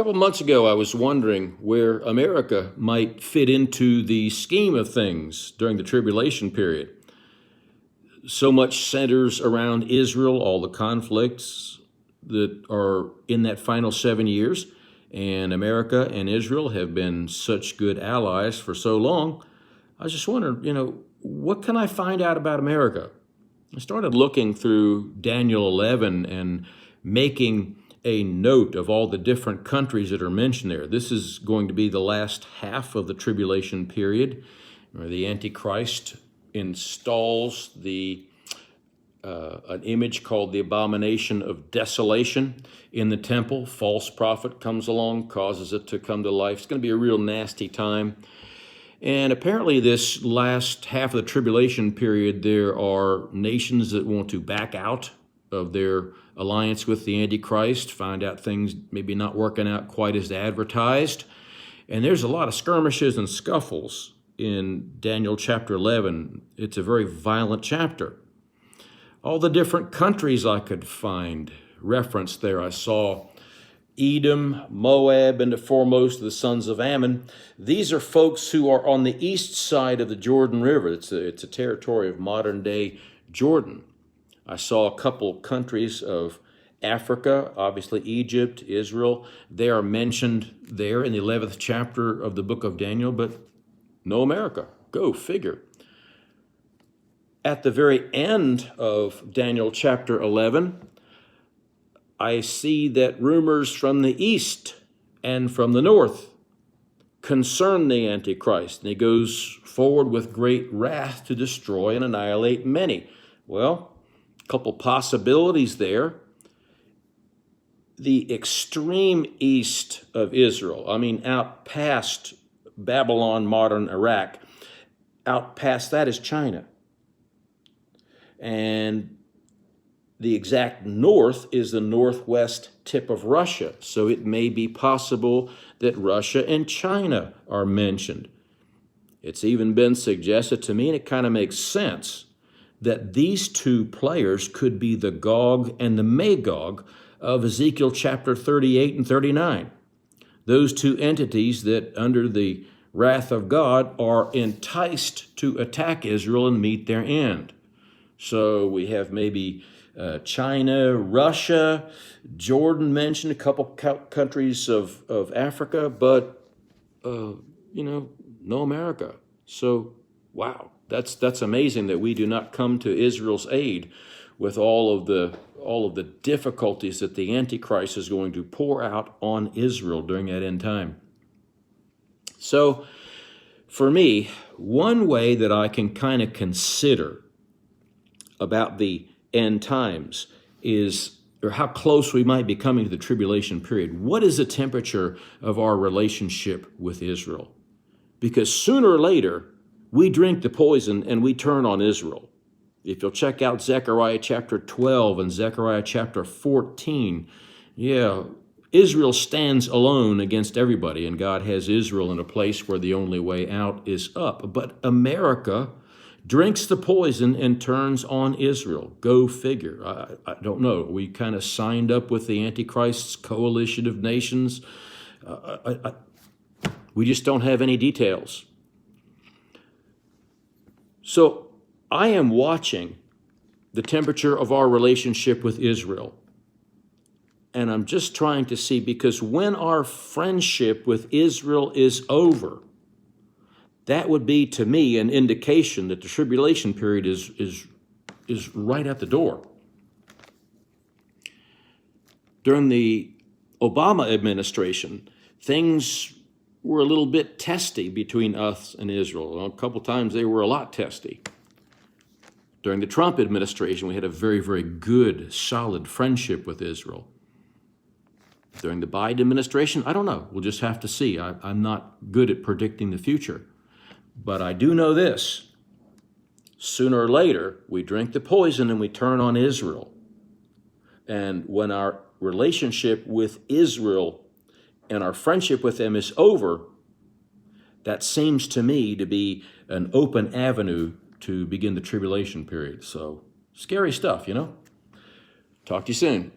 couple of months ago, I was wondering where America might fit into the scheme of things during the tribulation period. So much centers around Israel, all the conflicts that are in that final 7 years, and America and Israel have been such good allies for so long. I was just wondering, what can I find out about America? I started looking through Daniel 11 and making a note of all the different countries that are mentioned there. This is going to be the last half of the tribulation period, where the Antichrist installs an image called the abomination of desolation in the temple. False prophet comes along, causes it to come to life. It's going to be a real nasty time. And apparently this last half of the tribulation period, there are nations that want to back out of their alliance with the Antichrist, find out things maybe not working out quite as advertised. And there's a lot of skirmishes and scuffles in Daniel chapter 11. It's a very violent chapter. All the different countries I could find referenced there. I saw Edom, Moab, and the foremost of the sons of Ammon. These are folks who are on the east side of the Jordan River. It's a territory of modern-day Jordan. I saw a couple countries of Africa, obviously Egypt, Israel. They are mentioned there in the 11th chapter of the book of Daniel, but no America. Go figure. At the very end of Daniel chapter 11, I see that rumors from the east and from the north concern the Antichrist, and he goes forward with great wrath to destroy and annihilate many. Well, a couple possibilities there. The extreme east of Israel, out past Babylon, modern Iraq, out past that is China. And the exact north is the northwest tip of Russia. So it may be possible that Russia and China are mentioned. It's even been suggested to me, and it kind of makes sense, that these two players could be the Gog and the Magog of Ezekiel chapter 38 and 39. Those two entities that, under the wrath of God, are enticed to attack Israel and meet their end. So we have maybe China, Russia, Jordan mentioned, a couple countries of Africa, but, no America. So, wow, that's amazing that we do not come to Israel's aid with all of the difficulties that the Antichrist is going to pour out on Israel during that end time. So, for me, one way that I can kind of consider about the end times is, or how close we might be coming to the tribulation period. What is the temperature of our relationship with Israel? Because sooner or later, we drink the poison and we turn on Israel. If you'll check out Zechariah chapter 12 and Zechariah chapter 14, Israel stands alone against everybody, and God has Israel in a place where the only way out is up. But America drinks the poison and turns on Israel. Go figure. I don't know. We kind of signed up with the Antichrist's coalition of nations. We just don't have any details. So I am watching the temperature of our relationship with Israel. And I'm just trying to see, because when our friendship with Israel is over, that would be, to me, an indication that the tribulation period is right at the door. During the Obama administration, things were a little bit testy between us and Israel. A couple times they were a lot testy. During the Trump administration, we had a very, very good, solid friendship with Israel. During the Biden administration, I don't know. We'll just have to see. I'm not good at predicting the future. But I do know this. Sooner or later, we drink the poison and we turn on Israel. And when our relationship with Israel and our friendship with them is over, that seems to me to be an open avenue to begin the tribulation period. So, scary stuff, Talk to you soon.